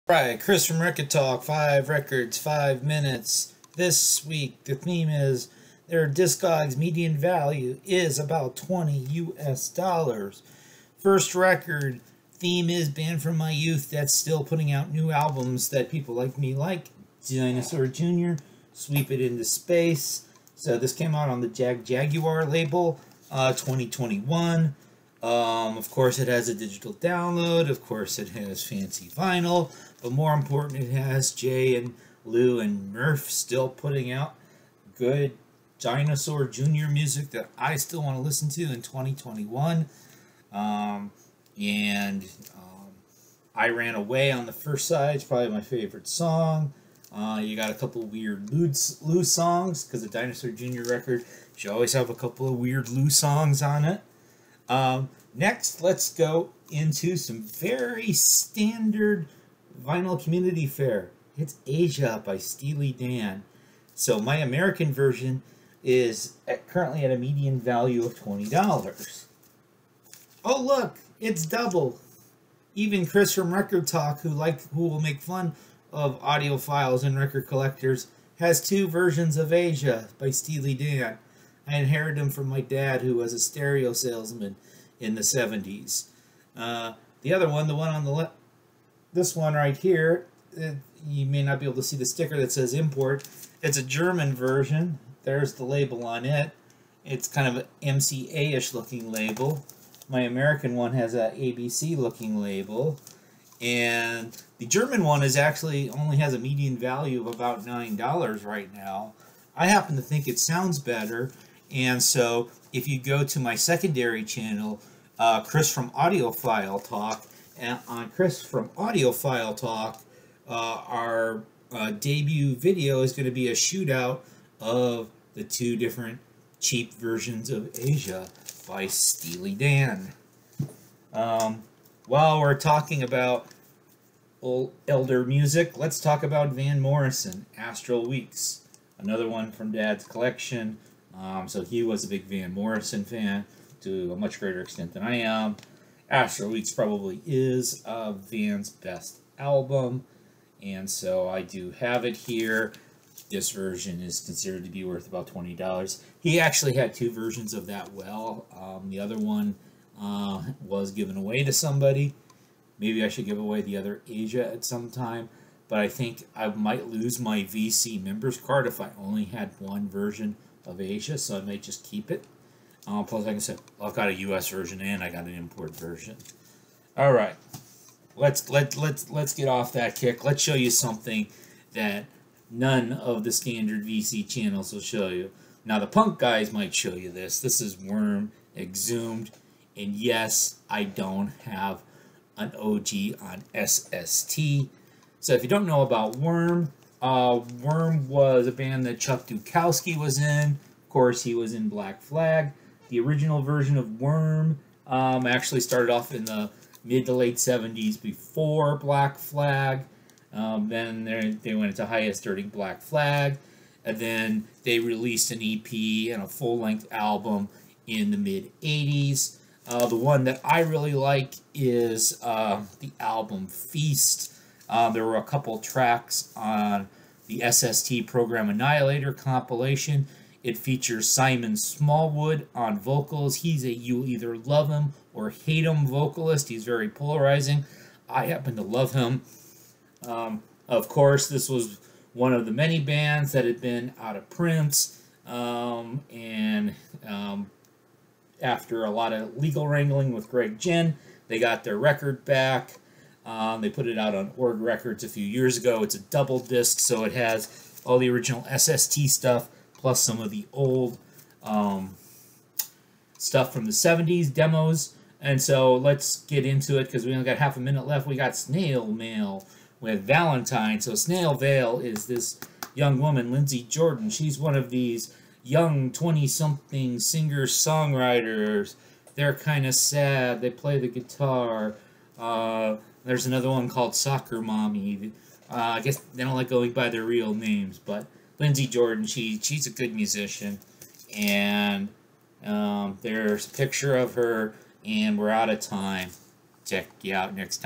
Right, Chris from Record Talk, 5 records, 5 minutes. This week, the theme is their Discogs median value is about 20 US dollars. First record, theme is band from my youth that's still putting out new albums that people like me like. Dinosaur Jr., Sweep It Into Space. So this came out on the Jaguar label, 2021. Of course, it has a digital download. Of course, it has fancy vinyl. But more important, it has Jay and Lou and Murph still putting out good Dinosaur Jr. music that I still want to listen to in 2021. I Ran Away on the first side. It's probably my favorite song. You got a couple weird Lou songs, because the Dinosaur Jr. record should always have a couple of weird Lou songs on it. Next, let's go into some very standard vinyl community fare. It's Asia by Steely Dan. So my American version is currently at a median value of $20. Oh look, it's double. Even Chris from Record Talk, who will make fun of audiophiles and record collectors, has two versions of Asia by Steely Dan. I inherited them from my dad, who was a stereo salesman in the 70s. The other one, the one on the left, this one right here, you may not be able to see the sticker that says import. It's a German version. There's the label on it. It's kind of an MCA-ish looking label. My American one has a ABC looking label. And the German one is actually only has a median value of about $9 right now. I happen to think it sounds better. And so if you go to my secondary channel, Chris from Audiophile Talk, and on Chris from Audiophile Talk, our debut video is going to be a shootout of the two different cheap versions of Asia by Steely Dan. While we're talking about old elder music, let's talk about Van Morrison, Astral Weeks, another one from Dad's collection. So he was a big Van Morrison fan to a much greater extent than I am. Astral Weeks probably is Van's best album, and so I do have it here. This version is considered to be worth about $20. He actually had two versions of that the other one was given away to somebody. Maybe I should give away the other Asia at some time, but I think I might lose my VC members card if I only had one version of Asia, so I might just keep it. Plus, like I said, I've got a U.S. version and I got an import version. All right, let's get off that kick. Let's show you something that none of the standard VC channels will show you. Now, the punk guys might show you this. This is Worm Exhumed, and yes, I don't have an OG on SST. So if you don't know about Worm, Worm was a band that Chuck Dukowski was in. Of course, he was in Black Flag. The original version of Worm actually started off in the mid to late 70s before Black Flag. Then they went into Highest Dirty Black Flag. And then they released an EP and a full-length album in the mid-80s. The one that I really like is the album Feast. There were a couple tracks on the SST Program Annihilator compilation. It features Simon Smallwood on vocals. He's a you either love him or hate him vocalist. He's very polarizing. I happen to love him. Of course, this was one of the many bands that had been out of print. After a lot of legal wrangling with Greg Ginn, they got their record back. They put it out on Org Records a few years ago. It's a double disc, so it has all the original SST stuff, plus some of the old stuff from the 70s, demos. And so let's get into it, because we only got half a minute left. We got Snail Mail with Valentine. So Snail Mail is this young woman, Lindsay Jordan. She's one of these young 20-something singer-songwriters. They're kind of sad. They play the guitar. There's another one called Soccer Mommy. I guess they don't like going by their real names, but Lindsay Jordan, she's a good musician. And there's a picture of her, and we're out of time. Check you out next time.